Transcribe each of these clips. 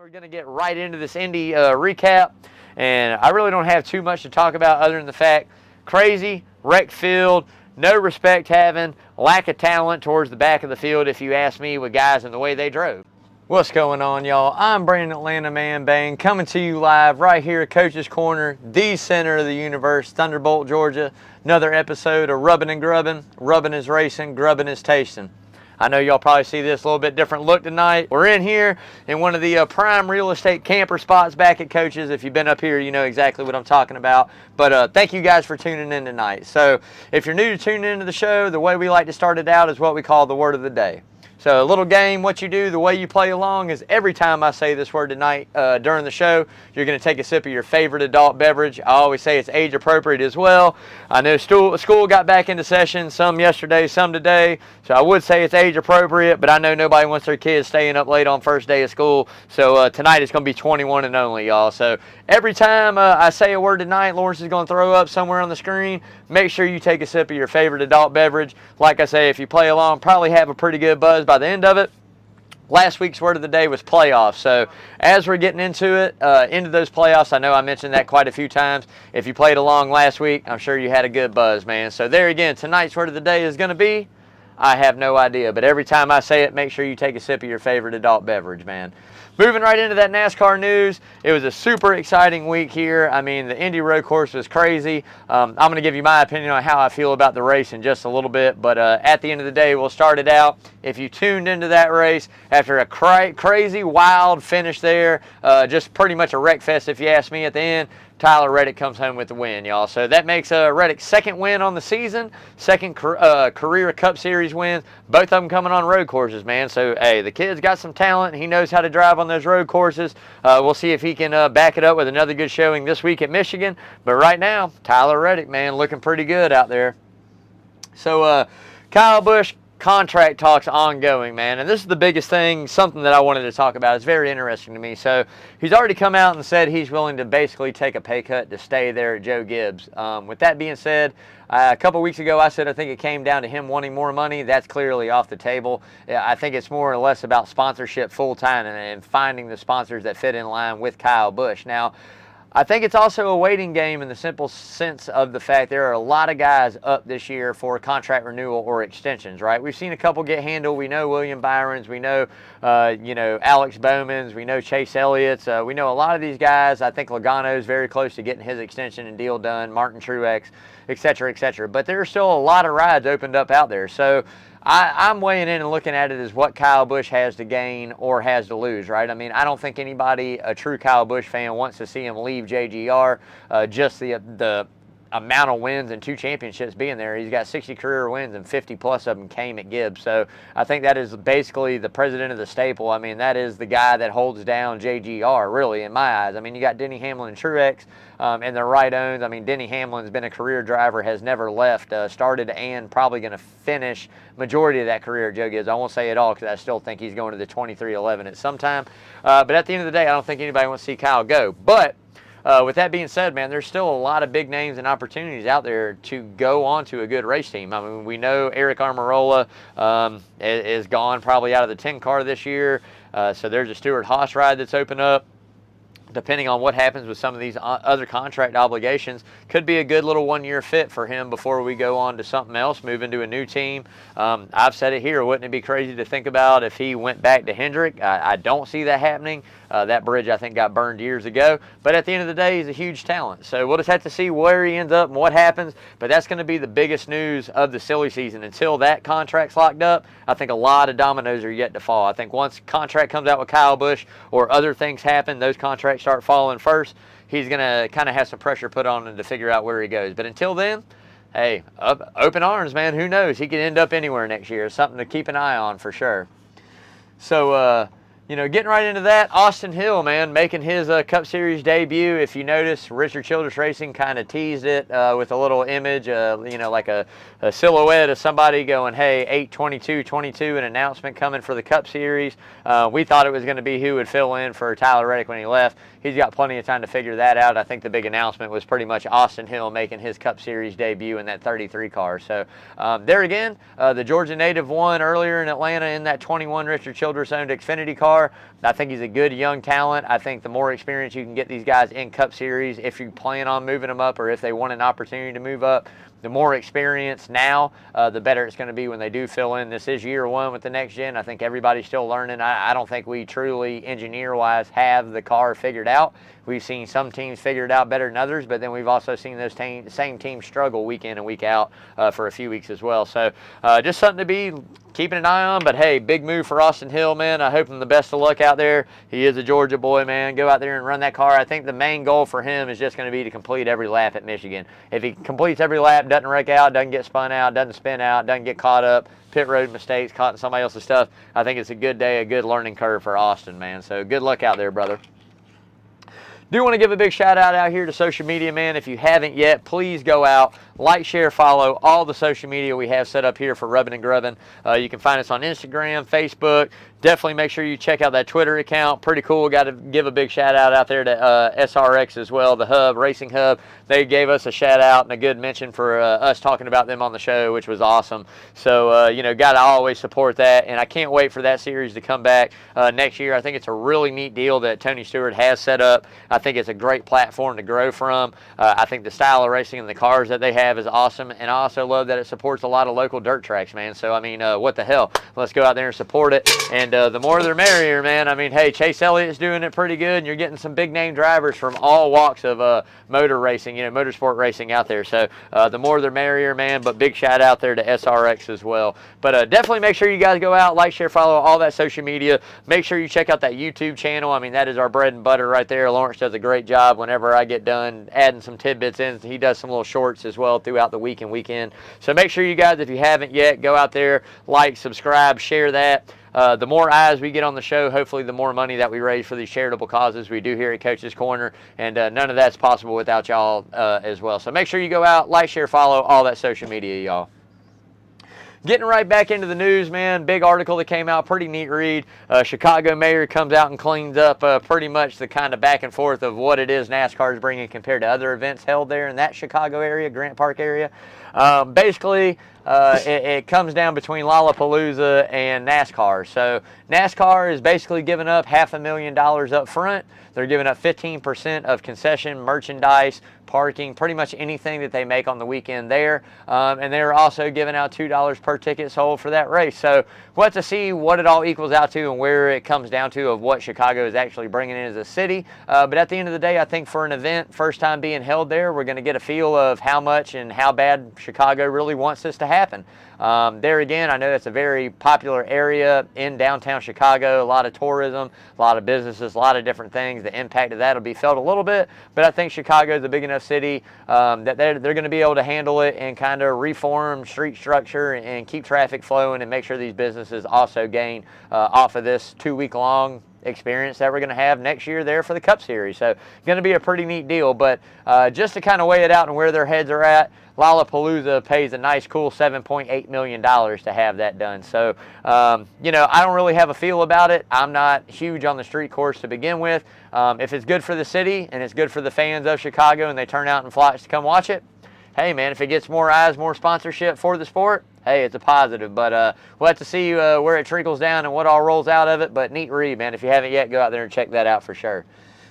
We're going to get right into this Indy recap, and I really don't have too much to talk about other than the fact, crazy, wreck field, no respect having, lack of talent towards the back of the field, if you ask me, with guys and the way they drove. What's going on, y'all? I'm Brandon Atlanta Man Bang, coming to you live right here at Coach's Corner, the center of the universe, Thunderbolt, Georgia. Another episode of Rubbin and Grubbin. Rubbin is racing, Grubbin is tasting. I know y'all probably see this a little bit different look tonight. We're in here in one of the prime real estate camper spots back at Coach's. If you've been up here, you know exactly what I'm talking about. But thank you guys for tuning in tonight. So if you're new to tuning into the show, the way we like to start it out is what we call the word of the day. So a little game, what you do, the way you play along is every time I say this word tonight during the show, you're going to take a sip of your favorite adult beverage. I always say it's age appropriate as well. I know school got back into session, some yesterday, some today. So I would say it's age appropriate, but I know nobody wants their kids staying up late on first day of school. So tonight it's going to be 21 and only, y'all. So every time I say a word tonight, Lawrence is going to throw up somewhere on the screen. Make sure you take a sip of your favorite adult beverage. Like I say, if you play along, probably have a pretty good buzz by the end of it. Last week's word of the day was playoffs. So as we're getting into it, into those playoffs, I know I mentioned that quite a few times. If you played along last week, I'm sure you had a good buzz, man. So there again, tonight's word of the day is going to be, I have no idea. But every time I say it, make sure you take a sip of your favorite adult beverage, man. Moving right into that NASCAR news, it was a super exciting week here. I mean, the Indy Road Course was crazy. I'm going to give you my opinion on how I feel about the race in just a little bit, but at the end of the day, we'll start it out. If you tuned into that race after a crazy, wild finish there, just pretty much a wreck fest if you ask me at the end, Tyler Reddick comes home with the win, y'all. So that makes Reddick's second win on the season, second career Cup Series win. Both of them coming on road courses, man. So, hey, the kid's got some talent. He knows how to drive on those road courses. We'll see if he can back it up with another good showing this week at Michigan. But right now, Tyler Reddick, man, looking pretty good out there. So, Kyle Busch, contract talks ongoing, man, and this is the biggest thing, something that I wanted to talk about. It's very interesting to me. So he's already come out and said he's willing to basically take a pay cut to stay there at Joe Gibbs. With that being said, a couple weeks ago I said I think it came down to him wanting more money. That's clearly off the table. I think it's more or less about sponsorship full-time and finding the sponsors that fit in line with Kyle Busch. Now, I think it's also a waiting game in the simple sense of the fact there are a lot of guys up this year for contract renewal or extensions, right? We've seen a couple get handled. We know William Byron's, we know, Alex Bowman's, we know Chase Elliott's. We know a lot of these guys. I think Logano's very close to getting his extension and deal done, Martin Truex, et cetera, et cetera. But there's still a lot of rides opened up out there. So I'm weighing in and looking at it as what Kyle Busch has to gain or has to lose, right? I mean, I don't think anybody, a true Kyle Busch fan, wants to see him leave JGR. Just the amount of wins and 2 championships being there. He's got 60 career wins and 50 plus of them came at Gibbs. So I think that is basically the president of the staple. I mean, that is the guy that holds down JGR, really, in my eyes. I mean, you got Denny Hamlin and Truex and their right owns. I mean, Denny Hamlin's been a career driver, has never left, started and probably going to finish majority of that career at Joe Gibbs. I won't say it all because I still think he's going to the 23-11 at some time. But at the end of the day, I don't think anybody wants to see Kyle go. But with that being said, man, there's still a lot of big names and opportunities out there to go on to a good race team. I mean, we know Eric Almirola is gone probably out of the 10 car this year. So there's a Stewart Haas ride that's open up. Depending on what happens with some of these other contract obligations, could be a good little one-year fit for him before we go on to something else, move into a new team. I've said it here, wouldn't it be crazy to think about if he went back to Hendrick? I don't see that happening. That bridge, I think, got burned years ago. But at the end of the day, he's a huge talent. So we'll just have to see where he ends up and what happens. But that's going to be the biggest news of the silly season. Until that contract's locked up, I think a lot of dominoes are yet to fall. I think once contract comes out with Kyle Busch or other things happen, those contracts start falling first, he's going to kind of have some pressure put on him to figure out where he goes. But until then, hey, open arms, man. Who knows? He could end up anywhere next year. It's something to keep an eye on for sure. So, getting right into that, Austin Hill, man, making his Cup Series debut. If you notice, Richard Childress Racing kind of teased it with a little image, like a silhouette of somebody going, hey, 8/22/22, an announcement coming for the Cup Series. We thought it was going to be who would fill in for Tyler Reddick when he left. He's got plenty of time to figure that out. I think the big announcement was pretty much Austin Hill making his Cup Series debut in that 33 car. So there again, the Georgia native won earlier in Atlanta in that 21 Richard Childress owned Xfinity car. NASCAR. I think he's a good young talent. I think the more experience you can get these guys in Cup Series, if you plan on moving them up or if they want an opportunity to move up, the more experience now, the better it's going to be when they do fill in. This is year one with the next gen. I think everybody's still learning. I don't think we truly, engineer-wise, have the car figured out. We've seen some teams figure it out better than others, but then we've also seen those same teams struggle week in and week out for a few weeks as well. So just something to be keeping an eye on. But hey, big move for Austin Hill, man. I hope him the best of luck out there. He is a Georgia boy, man. Go out there and run that car. I think the main goal for him is just going to be to complete every lap at Michigan. If he completes every lap, doesn't wreck out, doesn't get spun out, doesn't spin out, doesn't get caught up, pit road mistakes, caught in somebody else's stuff, I think it's a good day, a good learning curve for Austin, man. So good luck out there, brother. Do want to give a big shout out here to social media, man. If you haven't yet, please go out, like, share, follow all the social media we have set up here for Rubbin and Grubbin. You can find us on Instagram, Facebook. Definitely make sure you check out that Twitter account. Pretty cool. Got to give a big shout out there to SRX as well, the Hub, Racing Hub. They gave us a shout out and a good mention for us talking about them on the show, which was awesome. So, you know, got to always support that. And I can't wait for that series to come back next year. I think it's a really neat deal that Tony Stewart has set up. I think it's a great platform to grow from. I think the style of racing and the cars that they have is awesome. And I also love that it supports a lot of local dirt tracks, man. So, I mean, what the hell? Let's go out there and support it. And the more the merrier, man. I mean, hey, Chase Elliott's doing it pretty good, and you're getting some big name drivers from all walks of motor racing, you know, motorsport racing out there. So the more the merrier, man. But big shout out there to SRX as well. But definitely make sure you guys go out, like, share, follow all that social media. Make sure you check out that YouTube channel. I mean, that is our bread and butter right there. Lawrence does a great job whenever I get done adding some tidbits in. He does some little shorts as well throughout the week and weekend. So make sure you guys, if you haven't yet, go out there, like, subscribe, share that. The more eyes we get on the show, hopefully the more money that we raise for these charitable causes we do here at Coach's Corner, and none of that's possible without y'all as well. So make sure you go out, like, share, follow all that social media, y'all. Getting right back into the news, man. Big article that came out, pretty neat read. Chicago mayor comes out and cleans up pretty much the kind of back and forth of what it is NASCAR is bringing compared to other events held there in that Chicago area, Grant Park area. Basically, it comes down between Lollapalooza and NASCAR. So NASCAR is basically giving up $500,000 up front. They're giving up 15% of concession, merchandise, parking, pretty much anything that they make on the weekend there. And they're also giving out $2 per ticket sold for that race. So we'll have to see what it all equals out to and where it comes down to of what Chicago is actually bringing in as a city. But at the end of the day, I think for an event, first time being held there, we're going to get a feel of how much and how bad Chicago really wants this to happen. There again, I know that's a very popular area in downtown Chicago, a lot of tourism, a lot of businesses, a lot of different things. The impact of that will be felt a little bit, but I think Chicago is a big enough city that they're going to be able to handle it and kind of reform street structure and keep traffic flowing and make sure these businesses also gain off of this 2-week-long experience that we're going to have next year there for the Cup Series. So going to be a pretty neat deal, but just to kind of weigh it out and where their heads are at, Lollapalooza pays a nice cool $7.8 million to have that done. So, you know, I don't really have a feel about it. I'm not huge on the street course to begin with. If it's good for the city and it's good for the fans of Chicago and they turn out in flocks to come watch it, hey man, if it gets more eyes, more sponsorship for the sport, hey, it's a positive. But we'll have to see where it trickles down and what all rolls out of it. But neat read, man. If you haven't yet, go out there and check that out for sure.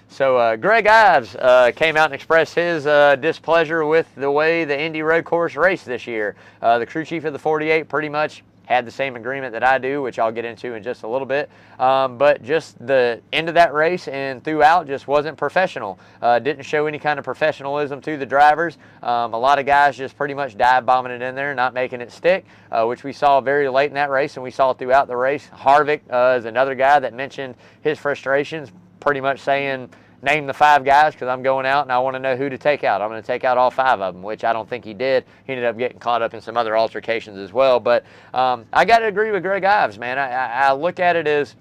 So Greg Ives came out and expressed his displeasure with the way the Indy Road Course raced this year. The crew chief of the 48 pretty much had the same agreement that I do, which I'll get into in just a little bit. But just the end of that race and throughout just wasn't professional. Didn't show any kind of professionalism to the drivers. A lot of guys just pretty much dive bombing it in there, not making it stick, which we saw very late in that race, and we saw throughout the race. Harvick is another guy that mentioned his frustrations, pretty much saying, name the 5 guys because I'm going out and I want to know who to take out. I'm going to take out all 5 of them, which I don't think he did. He ended up getting caught up in some other altercations as well. But I got to agree with Greg Ives, man. I look at it as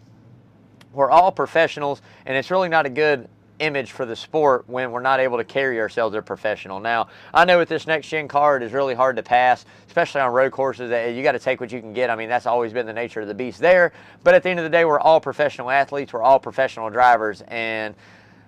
we're all professionals, and it's really not a good image for the sport when we're not able to carry ourselves as a professional. Now, I know with this next-gen car, it is really hard to pass, especially on road courses. You got to take what you can get. I mean, that's always been the nature of the beast there. But at the end of the day, we're all professional athletes. We're all professional drivers, and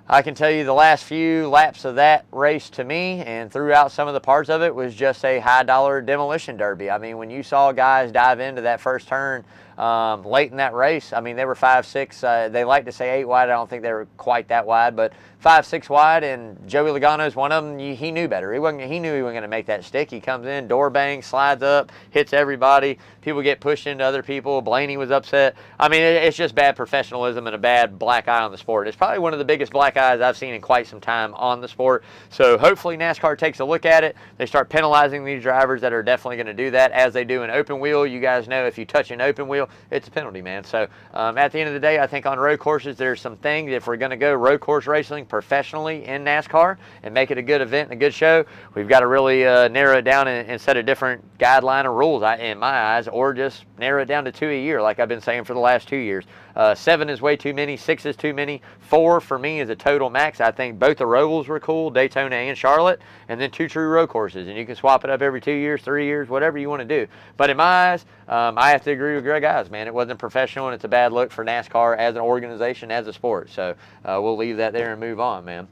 I can tell you the last few laps of that race to me and throughout some of the parts of it was just a high-dollar demolition derby. I mean, when you saw guys dive into that first turn late in that race. I mean, they were 5-6. They like to say 8 wide. I don't think they were quite that wide, but 5-6 wide. And Joey Logano's one of them. He knew better. He knew he wasn't going to make that stick. He comes in, door bang, slides up, hits everybody. People get pushed into other people. Blaney was upset. I mean, it's just bad professionalism and a bad black eye on the sport. It's probably one of the biggest black eyes I've seen in quite some time on the sport. So hopefully NASCAR takes a look at it. They start penalizing these drivers that are definitely going to do that, as they do in open wheel. You guys know if you touch an open wheel, it's a penalty, man. So at the end of the day, I think on road courses, there's some things, if we're going to go road course racing professionally in NASCAR and make it a good event and a good show, we've got to really narrow it down and set a different guideline of rules, in my eyes, or just narrow it down to 2 a year, like I've been saying for the last 2 years. 7 is way too many. 6 is too many. 4 for me is a total max. I think both the Rovals were cool, Daytona and Charlotte, and then 2 true road courses. And you can swap it up every 2 years, 3 years, whatever you want to do. But in my eyes, I have to agree with Greg Eyes, man. It wasn't professional, and it's a bad look for NASCAR as an organization, as a sport. So we'll leave that there and move on, man.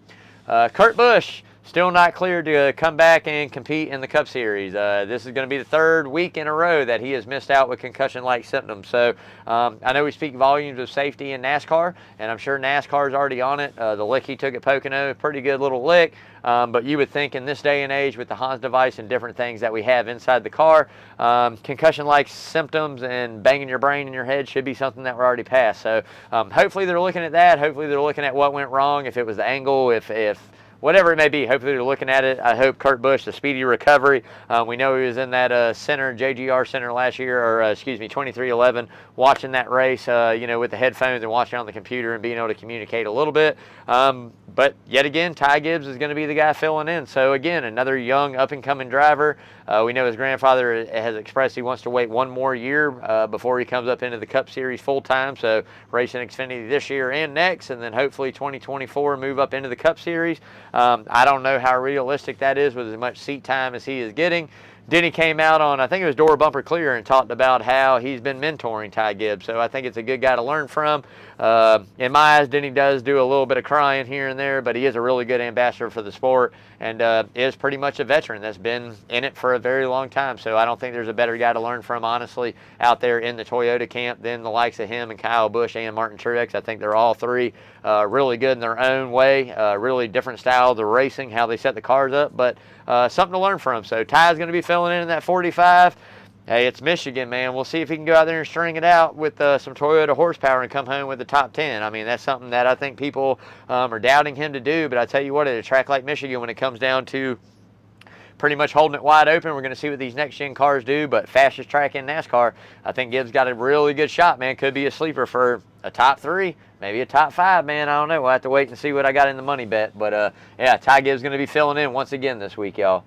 Kurt Busch, still not cleared to come back and compete in the Cup Series. This is going to be the 3rd week in a row that he has missed out with concussion-like symptoms. So I know we speak volumes of safety in NASCAR, and I'm sure NASCAR's already on it. The lick he took at Pocono, pretty good little lick. But you would think in this day and age with the Hans device and different things that we have inside the car, concussion-like symptoms and banging your brain in your head should be something that we're already past. So hopefully they're looking at that. Hopefully they're looking at what went wrong, if it was the angle, if whatever it may be. Hopefully they're looking at it. I hope Kurt Busch, a speedy recovery. We know he was in that center, JGR Center last year, or 2311, watching that race, with the headphones and watching on the computer and being able to communicate a little bit. But yet again, Ty Gibbs is going to be the guy filling in. So again, another young up-and-coming driver. We know his grandfather has expressed he wants to wait 1 more year before he comes up into the Cup Series full-time. So racing Xfinity this year and next, and then hopefully 2024 move up into the Cup Series. I don't know how realistic that is with as much seat time as he is getting. Denny came out on, I think it was Door Bumper Clear, and talked about how he's been mentoring Ty Gibbs. So I think it's a good guy to learn from. In my eyes, Denny does do a little bit of crying here and there, but he is a really good ambassador for the sport, and is pretty much a veteran that's been in it for a very long time. So I don't think there's a better guy to learn from, honestly, out there in the Toyota camp than the likes of him and Kyle Busch and Martin Truex. I think they're all three really good in their own way, really different styles of racing, how they set the cars up, but something to learn from. So Ty's going to be filling in that 45. Hey, it's Michigan, man. We'll see if he can go out there and string it out with some Toyota horsepower and come home with the top 10. I mean, that's something that I think people are doubting him to do. But I tell you what, at a track like Michigan, when it comes down to pretty much holding it wide open, we're going to see what these next-gen cars do. But fastest track in NASCAR, I think Gibbs got a really good shot, man. Could be a sleeper for a top 3, maybe a top 5, man. I don't know. We'll have to wait and see what I got in the money bet. But, yeah, Ty Gibbs going to be filling in once again this week, y'all.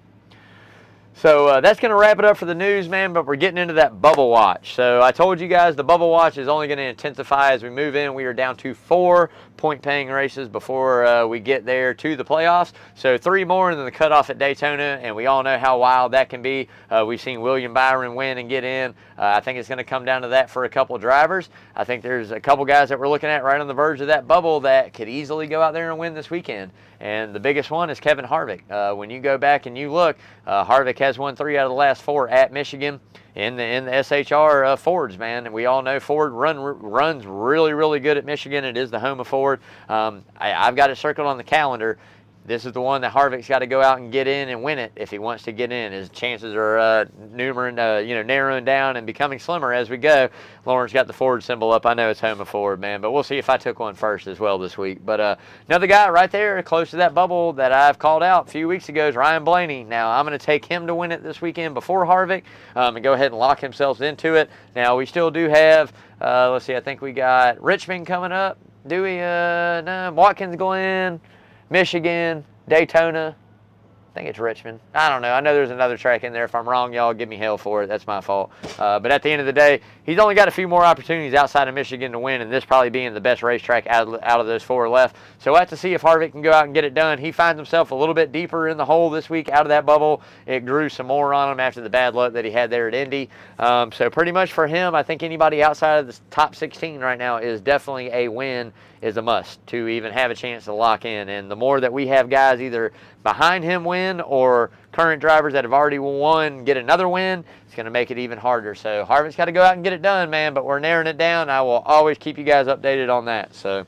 So that's going to wrap it up for the news, man, but we're getting into that bubble watch. So I told you guys the bubble watch is only going to intensify as we move in. We are down to 4 point-paying races before we get there to the playoffs. So 3 more than the cutoff at Daytona, and we all know how wild that can be. We've seen William Byron win and get in. I think it's going to come down to that for a couple of drivers. I think there's a couple guys that we're looking at right on the verge of that bubble that could easily go out there and win this weekend. And the biggest one is Kevin Harvick. When you go back and you look, Harvick has won 3 out of the last 4 at Michigan in the SHR Fords, man. And we all know Ford runs really, really good at Michigan. It is the home of Ford. I've got it circled on the calendar. This is the one that Harvick's got to go out and get in and win it if he wants to get in. His chances are narrowing down and becoming slimmer as we go. Lauren's got the Ford symbol up. I know it's home of Ford, man, but we'll see if I took one first as well this week. But another guy right there close to that bubble that I've called out a few weeks ago is Ryan Blaney. Now, I'm going to take him to win it this weekend before Harvick and go ahead and lock himself into it. Now, we still do have, let's see, I think we got Richmond coming up. Do we? No, Watkins Glen, Michigan, Daytona. I think it's Richmond. I don't know. I know there's another track in there. If I'm wrong, y'all give me hell for it. That's my fault. But at the end of the day, he's only got a few more opportunities outside of Michigan to win, and this probably being the best racetrack out of those 4 left. So we'll have to see if Harvick can go out and get it done. He finds himself a little bit deeper in the hole this week out of that bubble. It grew some more on him after the bad luck that he had there at Indy. So pretty much for him, I think anybody outside of the top 16 right now is definitely a win is a must to even have a chance to lock in. And the more that we have guys either behind him win or current drivers that have already won get another win, it's going to make it even harder. So Harvick's got to go out and get it done, man, but we're narrowing it down. I will always keep you guys updated on that. So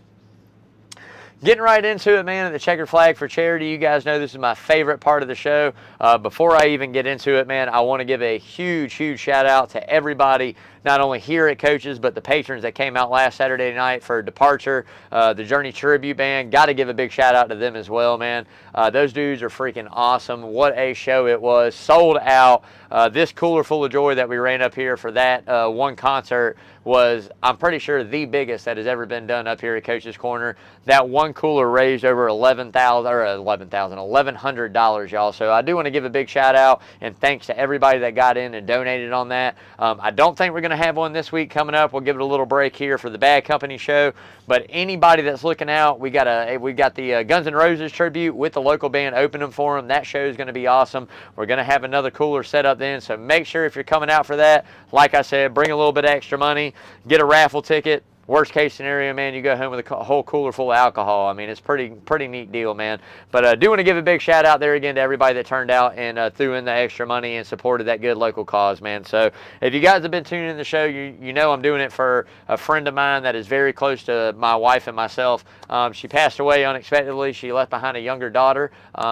getting right into it, man, at the checkered flag for charity. You guys know this is my favorite part of the show. Before I even get into it, man, I want to give a huge shout out to everybody, not only here at Coaches, but the patrons that came out last Saturday night for Departure, the Journey Tribute Band. Got to give a big shout out to them as well, man. Those dudes are freaking awesome. What a show it was. Sold out. This cooler full of joy that we ran up here for that one concert was, I'm pretty sure, the biggest that has ever been done up here at Coach's Corner. That one cooler raised over $1,100, y'all. So I do want to give a big shout out and thanks to everybody that got in and donated on that. I don't think we're going to have one this week coming up. We'll give it a little break here for the Bad Company show. But anybody that's looking out, we got the Guns N' Roses tribute with the local band opening for them. That show is going to be awesome. We're going to have another cooler set up then. So make sure if you're coming out for that, like I said, bring a little bit of extra money. Get a raffle ticket. Worst case scenario, man, you go home with a whole cooler full of alcohol. I mean, it's pretty neat deal, man. But I do want to give a big shout out there again to everybody that turned out and threw in the extra money and supported that good local cause, man. So if you guys have been tuning in the show, you know I'm doing it for a friend of mine that is very close to my wife and myself. She passed away unexpectedly. She left behind a younger daughter.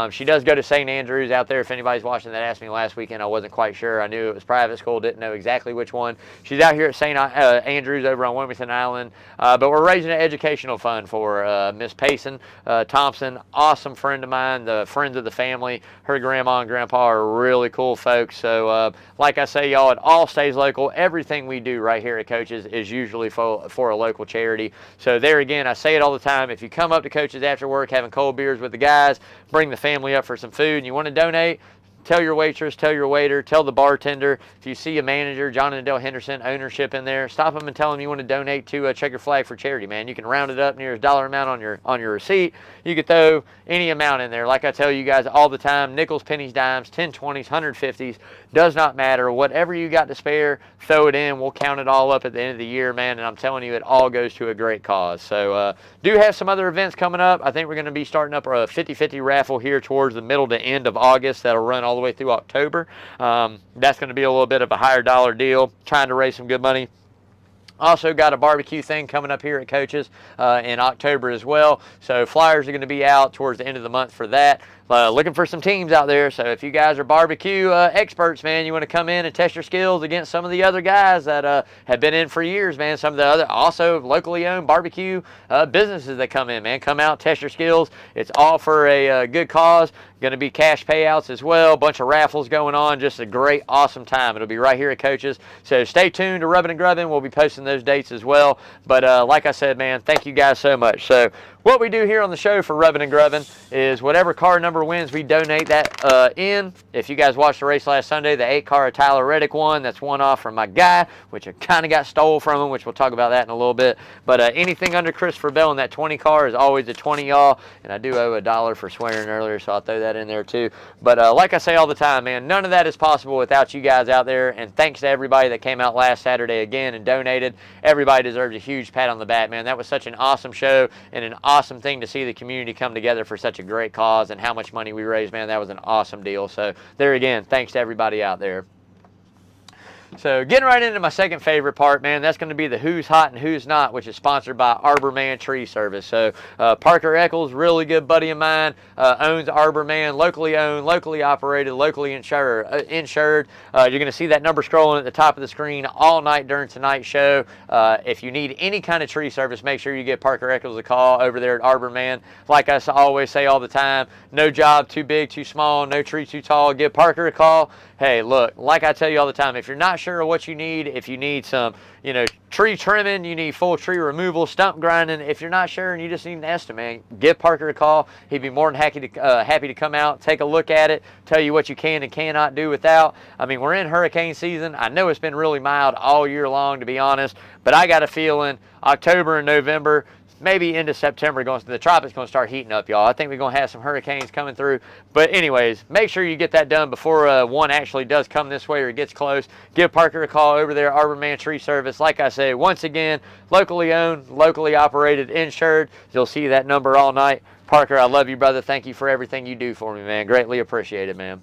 She does go to St. Andrews out there. If anybody's watching that asked me last weekend, I wasn't quite sure. I knew it was private school, didn't know exactly which one. She's out here at St. Andrews over on Wilmington Island. But we're raising an educational fund for Miss Payson Thompson, awesome friend of mine, the friends of the family. Her grandma and grandpa are really cool folks. So like I say, y'all, it all stays local. Everything we do right here at Coaches is usually for a local charity. So there again, I say it all the time. If you come up to Coaches after work having cold beers with the guys, bring the family up for some food, and you want to donate, tell your waitress, tell your waiter, tell the bartender. If you see a manager, John and Adele Henderson, ownership in there, stop them and tell them you want to donate to Check Your Flag for charity, man. You can round it up near a dollar amount on your receipt. You could throw any amount in there. Like I tell you guys all the time, nickels, pennies, dimes, 10, 20s, 150s, does not matter. Whatever you got to spare, throw it in. We'll count it all up at the end of the year, man, and I'm telling you, it all goes to a great cause. So do have some other events coming up. I think we're going to be starting up a 50-50 raffle here towards the middle to end of August. That'll run all the way through October. That's going to be a little bit of a higher dollar deal, trying to raise some good money. Also got a barbecue thing coming up here at Coaches in October as well. So flyers are going to be out towards the end of the month for that. Looking for some teams out there. So if you guys are barbecue experts, man, you want to come in and test your skills against some of the other guys that have been in for years, man. Some of the other also locally owned barbecue businesses that come in, man. Come out, test your skills. It's all for a good cause. Going to be cash payouts as well. Bunch of raffles going on. Just a great, awesome time. It'll be right here at Coaches. So stay tuned to Rubbin and Grubbin. We'll be posting those dates as well. But like I said, man, thank you guys so much. So what we do here on the show for Rubbin and Grubbin is whatever car number wins, we donate that in. If you guys watched the race last Sunday, the 8 car Tyler Reddick won. That's one off from my guy, which I kind of got stole from him, which we'll talk about that in a little bit. But anything under Christopher Bell in that 20 car is always a 20, y'all. And I do owe $1 for swearing earlier, so I'll throw that in there too. But like I say all the time, man, none of that is possible without you guys out there. And thanks to everybody that came out last Saturday again and donated. Everybody deserves a huge pat on the back, man. That was such an awesome show and an awesome thing to see the community come together for such a great cause and how much money we raised, man. That was an awesome deal. So there again, thanks to everybody out there. So getting right into my second favorite part, man, that's going to be the Who's Hot and Who's Not, which is sponsored by Arbor Man Tree Service. So Parker Eccles, really good buddy of mine, owns Arbor Man, locally owned, locally operated, locally insured. You're going to see that number scrolling at the top of the screen all night during tonight's show. If you need any kind of tree service, make sure you give Parker Eccles a call over there at Arbor Man. Like I always say all the time, no job too big, too small, no tree too tall. Give Parker a call. Hey, look, like I tell you all the time, if you're not sure of what you need, if you need some, tree trimming, you need full tree removal, stump grinding, if you're not sure and you just need an estimate, give Parker a call. He'd be more than happy to come out, take a look at it, tell you what you can and cannot do without. I mean, we're in hurricane season. I know it's been really mild all year long, to be honest, but I got a feeling October and November, maybe into September, the tropics going to start heating up, y'all. I think we're going to have some hurricanes coming through. But anyways, make sure you get that done before one actually does come this way or it gets close. Give Parker a call over there, Arbor Man Tree Service. Like I say, once again, locally owned, locally operated, insured. You'll see that number all night. Parker, I love you, brother. Thank you for everything you do for me, man. Greatly appreciate it, man.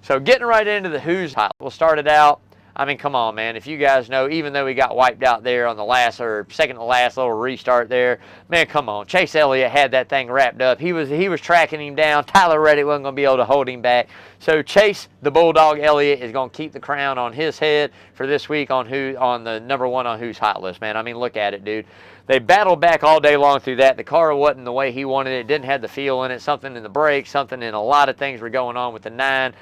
So getting right into the who's hot. We'll start it out. I mean, come on, man. If you guys know, even though we got wiped out there on the last or second to last little restart there, man, come on. Chase Elliott had that thing wrapped up. He was tracking him down. Tyler Reddick wasn't going to be able to hold him back. So Chase, the Bulldog Elliott, is going to keep the crown on his head for this week on the number one on Who's Hot list, man. I mean, look at it, dude. They battled back all day long through that. The car wasn't the way he wanted it. It didn't have the feel in it. Something in the brakes, something in a lot of things were going on with the 9.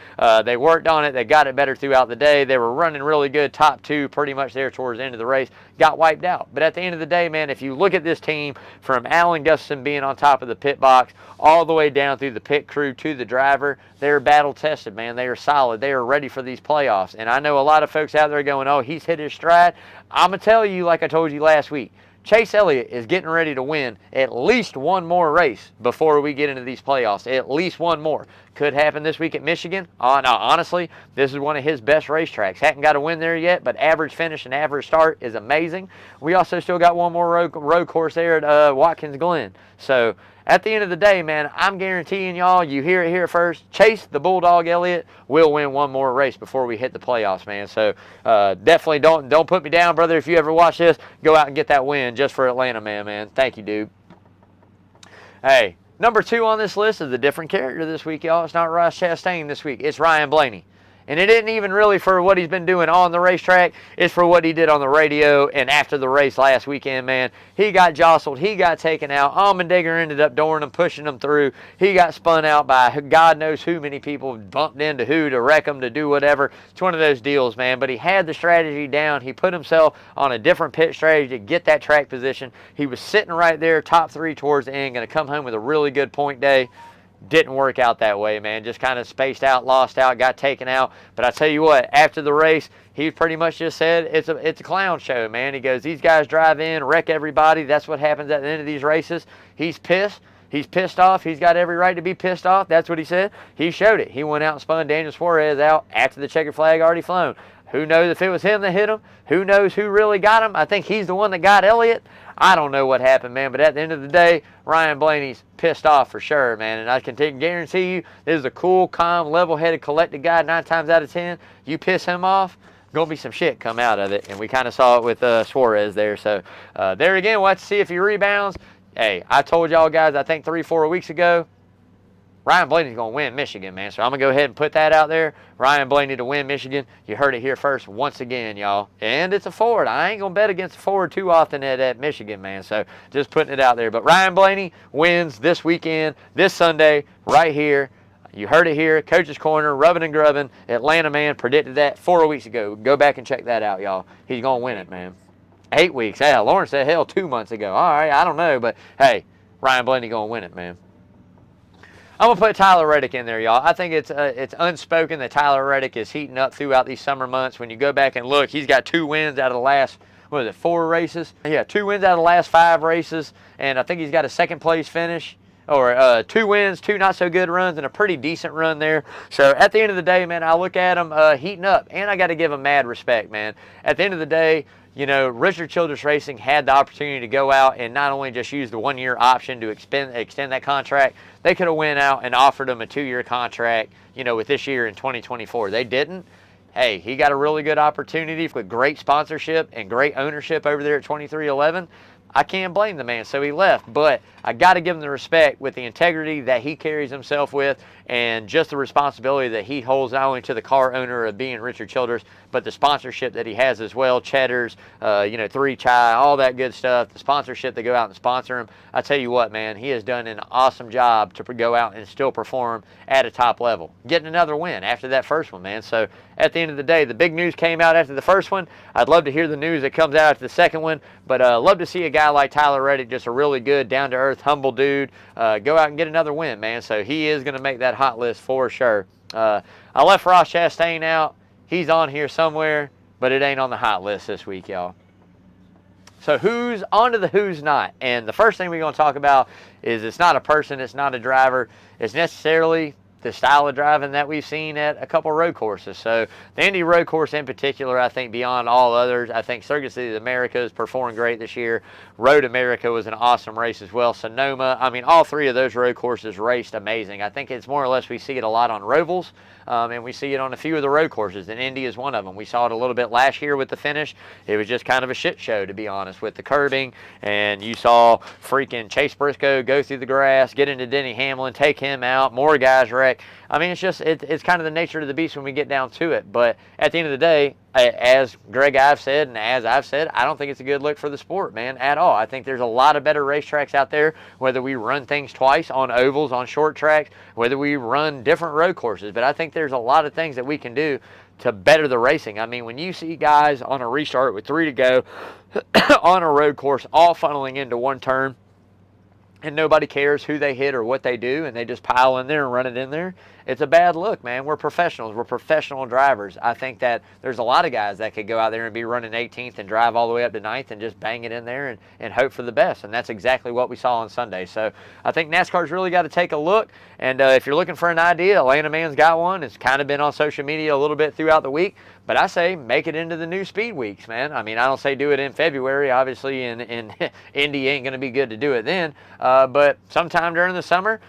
They worked on it. They got it better throughout the day. They were running really good, top 2 pretty much there towards the end of the race. Got wiped out. But at the end of the day, man, if you look at this team from Alan Gustafson being on top of the pit box all the way down through the pit crew to the driver, they're battle tested, man. They are solid. They are ready for these playoffs. And I know a lot of folks out there going, oh, he's hit his stride. I'm going to tell you, like I told you last week, Chase Elliott is getting ready to win at least one more race before we get into these playoffs. At least one more. Could happen this week at Michigan. Oh, no, honestly, this is one of his best racetracks. Hadn't got a win there yet, but average finish and average start is amazing. We also still got one more road course there at Watkins Glen. So at the end of the day, man, I'm guaranteeing y'all, you hear it here first, Chase, the Bulldog Elliott, will win one more race before we hit the playoffs, man. So definitely don't put me down, brother. If you ever watch this, go out and get that win just for Atlanta, man. Thank you, dude. Hey, number 2 on this list is a different character this week, y'all. It's not Ross Chastain this week. It's Ryan Blaney. And it isn't even really for what he's been doing on the racetrack. It's for what he did on the radio and after the race last weekend, man. He got jostled. He got taken out. Allmendinger ended up dooring him, pushing him through. He got spun out by God knows who many people, bumped into who to wreck him, to do whatever. It's one of those deals, man. But he had the strategy down. He put himself on a different pit strategy to get that track position. He was sitting right there, top 3 towards the end, going to come home with a really good point day. Didn't work out that way, man. Just kind of spaced out, lost out, got taken out. But I tell you what, after the race, he pretty much just said it's a clown show, man. He goes, these guys drive in, wreck everybody. That's what happens at the end of these races. He's pissed. He's pissed off. He's got every right to be pissed off. That's what he said. He showed it. He went out and spun Daniel Suarez out after the checkered flag already flown. Who knows if it was him that hit him? Who knows who really got him? I think he's the one that got Elliott. I don't know what happened, man, but at the end of the day, Ryan Blaney's pissed off for sure, man, and I can guarantee you this is a cool, calm, level-headed, collected guy 9 times out of 10. You piss him off, going to be some shit come out of it, and we kind of saw it with Suarez there. So there again, we'll have to see if he rebounds. Hey, I told y'all guys, I think 3-4 weeks ago, Ryan Blaney's going to win Michigan, man. So I'm going to go ahead and put that out there. Ryan Blaney to win Michigan. You heard it here first once again, y'all. And it's a Ford. I ain't going to bet against a Ford too often at Michigan, man. So just putting it out there. But Ryan Blaney wins this weekend, this Sunday, right here. You heard it here. Coach's Corner, Rubbin and Grubbin. Atlanta, man, predicted that 4 weeks ago. Go back and check that out, y'all. He's going to win it, man. 8 weeks. Yeah, Lauren said, hell, 2 months ago. All right, I don't know. But, hey, Ryan Blaney going to win it, man. I'm going to put Tyler Reddick in there, y'all. I think it's unspoken that Tyler Reddick is heating up throughout these summer months. When you go back and look, he's got 2 wins out of the last, 4 races? Yeah, 2 wins out of the last 5 races, and I think he's got a second-place finish, or 2 wins, 2 not-so-good runs, and a pretty decent run there. So at the end of the day, man, I look at him heating up, and I got to give him mad respect, man. At the end of the day, you know, Richard Childress Racing had the opportunity to go out and not only just use the 1-year option to extend that contract, they could have went out and offered him a 2-year contract, you know, with this year in 2024. They didn't. Hey, he got a really good opportunity with great sponsorship and great ownership over there at 2311. I can't blame the man, so he left. But I got to give him the respect with the integrity that he carries himself with and just the responsibility that he holds not only to the car owner of being Richard Childress, but the sponsorship that he has as well, Cheddar's, 3 Chai, all that good stuff, the sponsorship to go out and sponsor him. I tell you what, man, he has done an awesome job to go out and still perform at a top level. Getting another win after that first one, man. So at the end of the day, the big news came out after the first one. I'd love to hear the news that comes out after the second one, but love to see a guy like Tyler Reddick, just a really good, down-to-earth, humble dude, go out and get another win, man. So he is going to make that hot list for sure. I left Ross Chastain out. He's on here somewhere, but it ain't on the hot list this week, y'all. So who's on to the who's not? And the first thing we're going to talk about is it's not a person, it's not a driver, it's necessarily the style of driving that we've seen at a couple road courses. So the Indy Road Course in particular, I think beyond all others, I think Circuit City of America is performing great this year. Road America was an awesome race as well. Sonoma, I mean, all three of those road courses raced amazing. I think it's more or less we see it a lot on Rovals, and we see it on a few of the road courses, and Indy is one of them. We saw it a little bit last year with the finish. It was just kind of a shit show, to be honest, with the curbing, and you saw freaking Chase Briscoe go through the grass, get into Denny Hamlin, take him out, more guys wreck. I mean, it's kind of the nature of the beast when we get down to it. But at the end of the day, as Greg I've said, and as I've said, I don't think it's a good look for the sport, man, at all. I think there's a lot of better racetracks out there, whether we run things twice on ovals, on short tracks, whether we run different road courses. But I think there's a lot of things that we can do to better the racing. I mean, when you see guys on a restart with 3 to go on a road course all funneling into one turn, and nobody cares who they hit or what they do, and they just pile in there and run it in there, it's a bad look, man. We're professionals. We're professional drivers. I think that there's a lot of guys that could go out there and be running 18th and drive all the way up to 9th and just bang it in there and hope for the best, and that's exactly what we saw on Sunday. So I think NASCAR's really got to take a look, and if you're looking for an idea, Atlanta Man's got one. It's kind of been on social media a little bit throughout the week, but I say make it into the new speed weeks, man. I mean, I don't say do it in February. Obviously, in Indy ain't going to be good to do it then, but sometime during the summer,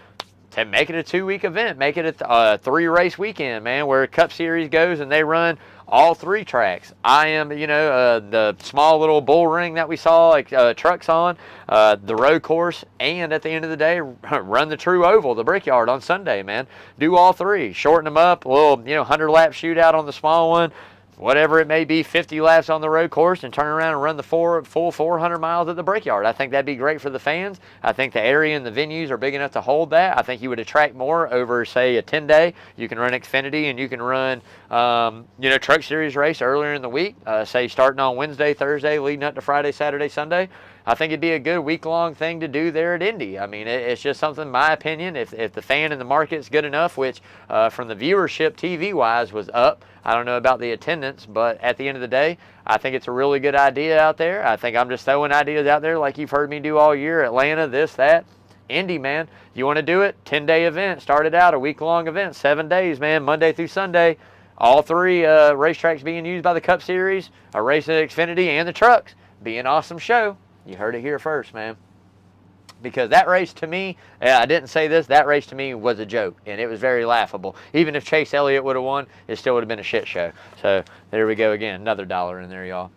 to make it a 2-week event, make it a 3-race weekend, man, where Cup Series goes and they run all 3 tracks. I am, the small little bull ring that we saw, like trucks on, the road course, and at the end of the day, run the true oval, the Brickyard on Sunday, man. Do all 3, shorten them up, a little, 100-lap shootout on the small one, whatever it may be, 50 laps on the road course, and turn around and run the full 400 miles at the Brickyard. I think that'd be great for the fans. I think the area and the venues are big enough to hold that. I think you would attract more over, say, a 10-day. You can run Xfinity, and you can run, Truck Series race earlier in the week, say starting on Wednesday, Thursday, leading up to Friday, Saturday, Sunday. I think it'd be a good week-long thing to do there at Indy. I mean, it's just something, in my opinion, if the fan and the market's good enough, which from the viewership TV-wise was up. I don't know about the attendance, but at the end of the day, I think it's a really good idea out there. I think I'm just throwing ideas out there like you've heard me do all year. Atlanta, this, that. Indy, man, you want to do it? 10-day event. Started out a week-long event, 7 days, man, Monday through Sunday. All 3 racetracks being used by the Cup Series, a race at Xfinity, and the trucks. Be an awesome show. You heard it here first, man. Because that race to me, I didn't say this, that race to me was a joke, and it was very laughable. Even if Chase Elliott would have won, it still would have been a shit show. So there we go again, another $1 in there, y'all.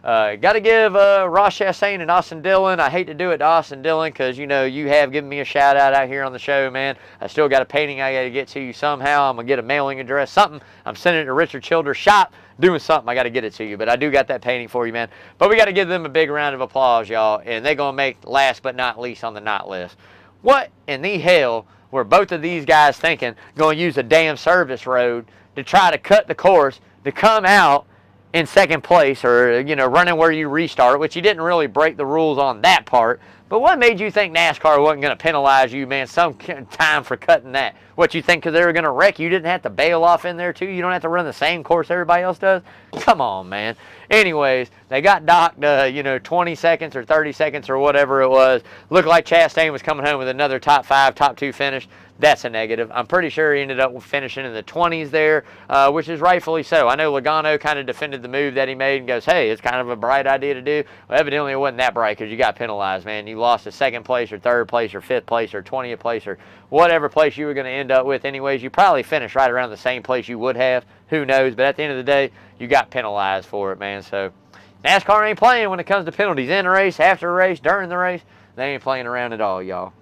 Got to give Ross Chastain and Austin Dillon. I hate to do it to Austin Dillon because, you have given me a shout-out out here on the show, man. I still got a painting I got to get to you somehow. I'm going to get a mailing address, something. I'm sending it to Richard Childers' shop, doing something. I got to get it to you, but I do got that painting for you, man. But we got to give them a big round of applause, y'all, and they're going to make last but not least on the not list. What in the hell were both of these guys thinking going to use a damn service road to try to cut the course to come out in second place, or running where you restart, which you didn't really break the rules on that part. But what made you think NASCAR wasn't going to penalize you, man, some time for cutting that? What, you think because they were going to wreck, you didn't have to bail off in there too? You don't have to run the same course everybody else does? Come on, man. Anyways, they got docked, 20 seconds or 30 seconds or whatever it was. Looked like Chastain was coming home with another top 5, top 2 finish. That's a negative. I'm pretty sure he ended up finishing in the 20s there, which is rightfully so. I know Logano kind of defended the move that he made and goes, hey, it's kind of a bright idea to do. Well, evidently it wasn't that bright because you got penalized, man. You lost to second place or third place or fifth place or 20th place or whatever place you were going to end up with anyways. You probably finished right around the same place you would have. Who knows? But at the end of the day, you got penalized for it, man. So NASCAR ain't playing when it comes to penalties. In the race, after the race, during the race, they ain't playing around at all, y'all.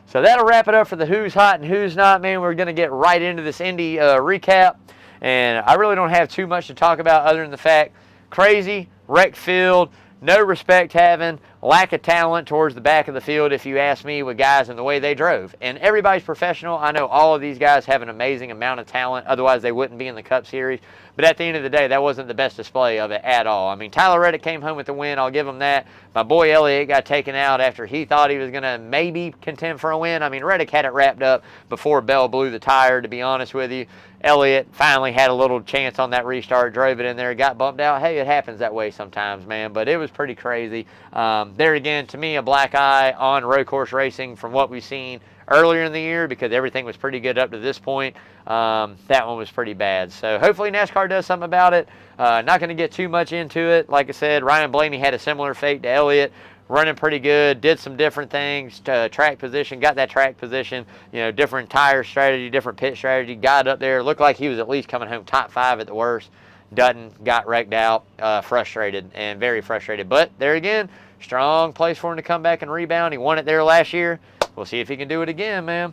So that'll wrap it up for the who's hot and who's not, man. We're going to get right into this Indy recap. And I really don't have too much to talk about other than the fact, crazy, wreck field, no respect having, lack of talent towards the back of the field, if you ask me, with guys and the way they drove. And everybody's professional. I know all of these guys have an amazing amount of talent. Otherwise, they wouldn't be in the Cup Series. But at the end of the day, that wasn't the best display of it at all. I mean, Tyler Reddick came home with the win. I'll give him that. My boy Elliott got taken out after he thought he was going to maybe contend for a win. I mean, Reddick had it wrapped up before Bell blew the tire, to be honest with you. Elliott finally had a little chance on that restart, drove it in there, got bumped out. Hey, it happens that way sometimes, man, but it was pretty crazy. There again, to me, a black eye on road course racing from what we've seen earlier in the year, because everything was pretty good up to this point. That one was pretty bad. So hopefully NASCAR does something about it. Not going to get too much into it. Like I said, Ryan Blaney had a similar fate to Elliott. Running pretty good, did some different things to track position, got that track position, you know, different tire strategy, different pit strategy, got up there, looked like he was at least coming home top 5 at the worst. Dutton got wrecked out, frustrated, and very frustrated. But there again, strong place for him to come back and rebound. He won it there last year. We'll see if he can do it again, man.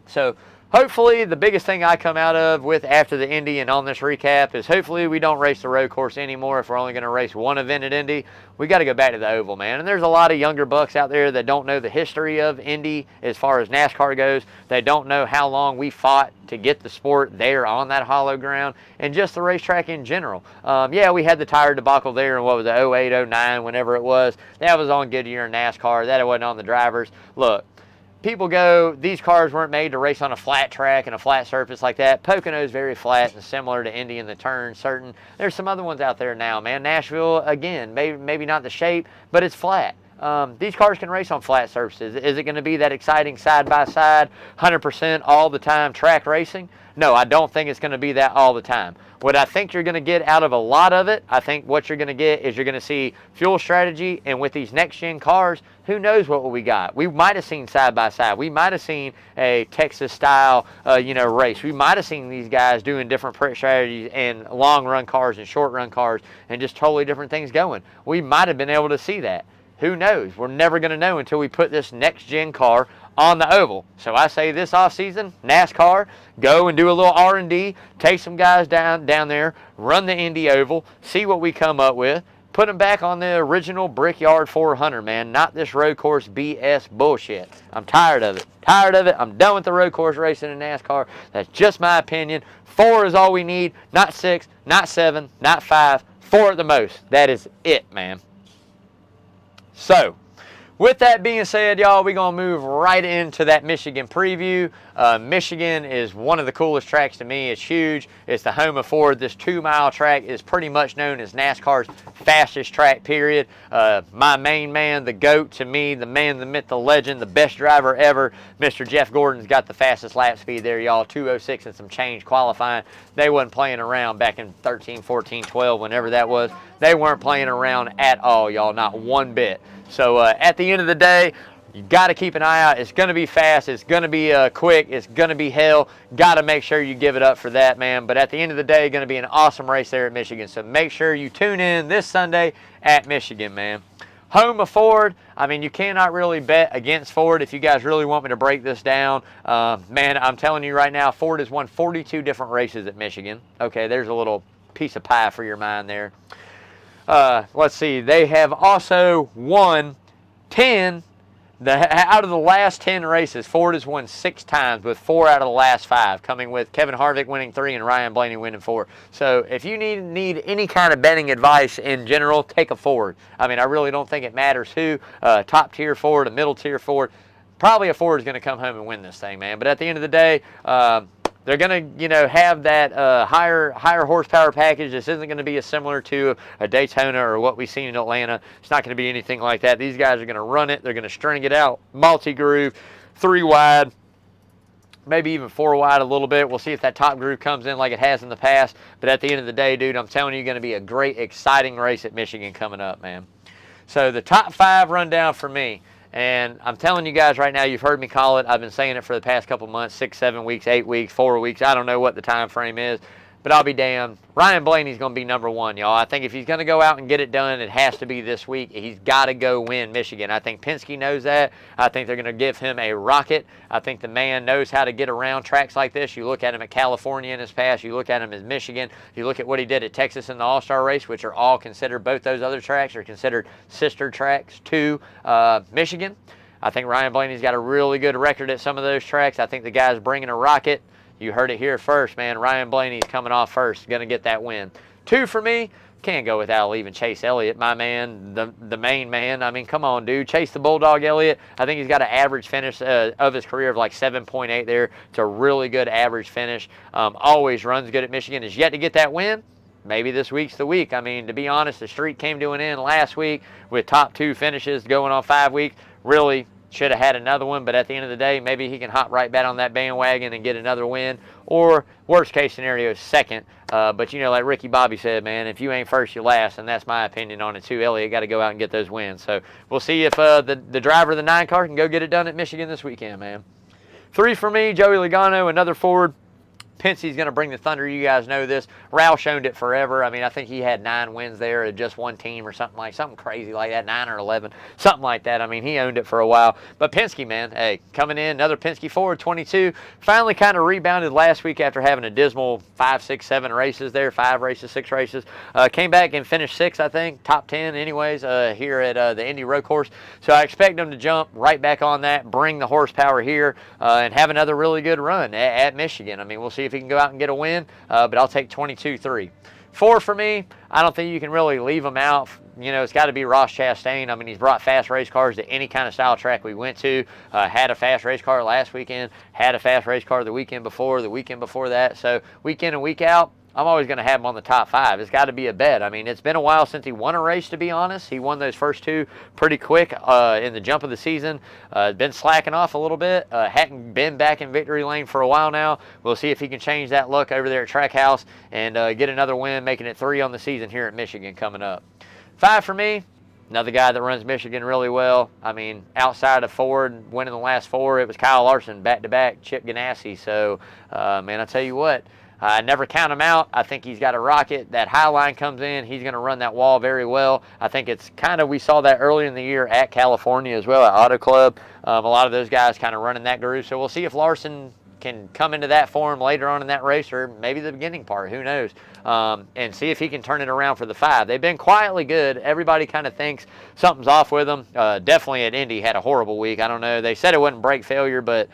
So hopefully the biggest thing I come out of with after the Indy and on this recap is hopefully we don't race the road course anymore. If we're only going to race one event at Indy, we got to go back to the oval, man. And there's a lot of younger bucks out there that don't know the history of Indy as far as NASCAR goes. They don't know how long we fought to get the sport there on that hollow ground and just the racetrack in general. Yeah, we had the tire debacle there in, what was it, 08, 09, whenever it was. That was on Goodyear and NASCAR. That wasn't on the drivers. Look, people go, these cars weren't made to race on a flat track and a flat surface like that. Pocono's very flat and similar to Indy in the turn, certain. There's some other ones out there now, man. Nashville, again, maybe not the shape, but it's flat. These cars can race on flat surfaces. Is it going to be that exciting side-by-side, 100% all the time track racing? No, I don't think it's going to be that all the time. What I think you're going to get out of a lot of it, I think what you're going to get is you're going to see fuel strategy, and with these next-gen cars, who knows what we got. We might have seen side-by-side. We might have seen a Texas-style, race. We might have seen these guys doing different prep strategies and long-run cars and short-run cars and just totally different things going. We might have been able to see that. Who knows? We're never going to know until we put this next-gen car on the oval. So I say this offseason, NASCAR, go and do a little R&D, take some guys down there, run the Indy Oval, see what we come up with, put them back on the original Brickyard 400, man, not this road course BS bullshit. I'm tired of it. I'm done with the road course racing in NASCAR. That's just my opinion. 4 is all we need, not 6, not 7, not 5, 4 at the most. That is it, man. So, with that being said, y'all, we're going to move right into that Michigan preview. Michigan is one of the coolest tracks to me. It's huge. It's the home of Ford. This 2-mile track is pretty much known as NASCAR's fastest track, period. My main man, the GOAT to me, the man, the myth, the legend, the best driver ever, Mr. Jeff Gordon's got the fastest lap speed there, y'all. 2:06 and some change qualifying. They wasn't playing around back in 13, 14, 12, whenever that was. They weren't playing around at all, y'all, not one bit. So at the end of the day, you got to keep an eye out. It's going to be fast. It's going to be quick. It's going to be hell. Got to make sure you give it up for that, man. But at the end of the day, going to be an awesome race there at Michigan. So make sure you tune in this Sunday at Michigan, man. Home of Ford. I mean, you cannot really bet against Ford if you guys really want me to break this down. Man, I'm telling you right now, Ford has won 42 different races at Michigan. Okay, there's a little piece of pie for your mind there. Let's see, they have also won 10, out of the last 10 races, Ford has won 6 times with 4 out of the last 5, coming with Kevin Harvick winning 3 and Ryan Blaney winning 4. So if you need any kind of betting advice in general, take a Ford. I mean, I really don't think it matters who, top tier Ford, a middle tier Ford. Probably a Ford is going to come home and win this thing, man. But at the end of the day, they're going to, have that higher horsepower package. This isn't going to be as similar to a Daytona or what we've seen in Atlanta. It's not going to be anything like that. These guys are going to run it. They're going to string it out, multi-groove, 3 wide, maybe even 4 wide a little bit. We'll see if that top groove comes in like it has in the past. But at the end of the day, dude, I'm telling you, going to be a great, exciting race at Michigan coming up, man. So the top 5 rundown for me. And I'm telling you guys right now, you've heard me call it. I've been saying it for the past couple months, 6, 7 weeks, 8 weeks, 4 weeks. I don't know what the time frame is. But I'll be damned. Ryan Blaney's going to be number one, y'all. I think if he's going to go out and get it done, it has to be this week. He's got to go win Michigan. I think Penske knows that. I think they're going to give him a rocket. I think the man knows how to get around tracks like this. You look at him at California in his past. You look at him at Michigan. You look at what he did at Texas in the All-Star race, which are all considered, both those other tracks are considered sister tracks to Michigan. I think Ryan Blaney's got a really good record at some of those tracks. I think the guy's bringing a rocket. You heard it here first, man. Ryan Blaney's coming off first, going to get that win. 2 for me. Can't go without leaving Chase Elliott, my man, the main man. I mean, come on, dude. Chase the Bulldog Elliott. I think he's got an average finish of his career of like 7.8 there. It's a really good average finish. Always runs good at Michigan. Has yet to get that win. Maybe this week's the week. I mean, to be honest, the streak came to an end last week with top 2 finishes going on 5 weeks. Really should have had another one, but at the end of the day, maybe he can hop right back on that bandwagon and get another win. Or worst case scenario, second. But you know, like Ricky Bobby said, man, if you ain't first, you last, and that's my opinion on it too. Elliott got to go out and get those wins. So we'll see if the driver of the 9 car can go get it done at Michigan this weekend, man. 3 for me, Joey Logano, another Ford. Penske's going to bring the thunder. You guys know this. Roush owned it forever. I mean, I think he had 9 wins there at just one team or something crazy like that, 9 or 11, something like that. I mean, he owned it for a while. But Penske, man, hey, coming in, another Penske Ford, 22. Finally kind of rebounded last week after having a dismal 5, 6, 7 races there, 5 races, 6 races. Came back and finished 6th, I think, top 10 anyways, here at the Indy Road Course. So I expect them to jump right back on that, bring the horsepower here, and have another really good run at Michigan. I mean, we'll see if he can go out and get a win, but I'll take 22-3. 4 for me, I don't think you can really leave him out. You know, it's got to be Ross Chastain. I mean, he's brought fast race cars to any kind of style track we went to. Had a fast race car last weekend, had a fast race car the weekend before that. So week in and week out, I'm always going to have him on the top 5. It's got to be a bet. I mean, it's been a while since he won a race, to be honest. He won those first 2 pretty quick in the jump of the season. Been slacking off a little bit. Hadn't been back in victory lane for a while now. We'll see if he can change that luck over there at Trackhouse and get another win, making it 3 on the season here at Michigan coming up. 5 for me. Another guy that runs Michigan really well. I mean, outside of Ford winning the last 4, it was Kyle Larson back-to-back, Chip Ganassi. So, man, I tell you what, I never count him out. I think he's got a rocket. That high line comes in. He's going to run that wall very well. I think it's kind of, we saw that earlier in the year at California as well, at Auto Club. A lot of those guys kind of running that groove. So we'll see if Larson can come into that form later on in that race, or maybe the beginning part, who knows, and see if he can turn it around for the 5. They've been quietly good. Everybody kind of thinks something's off with them. Definitely at Indy had a horrible week. I don't know. They said it wasn't brake failure, but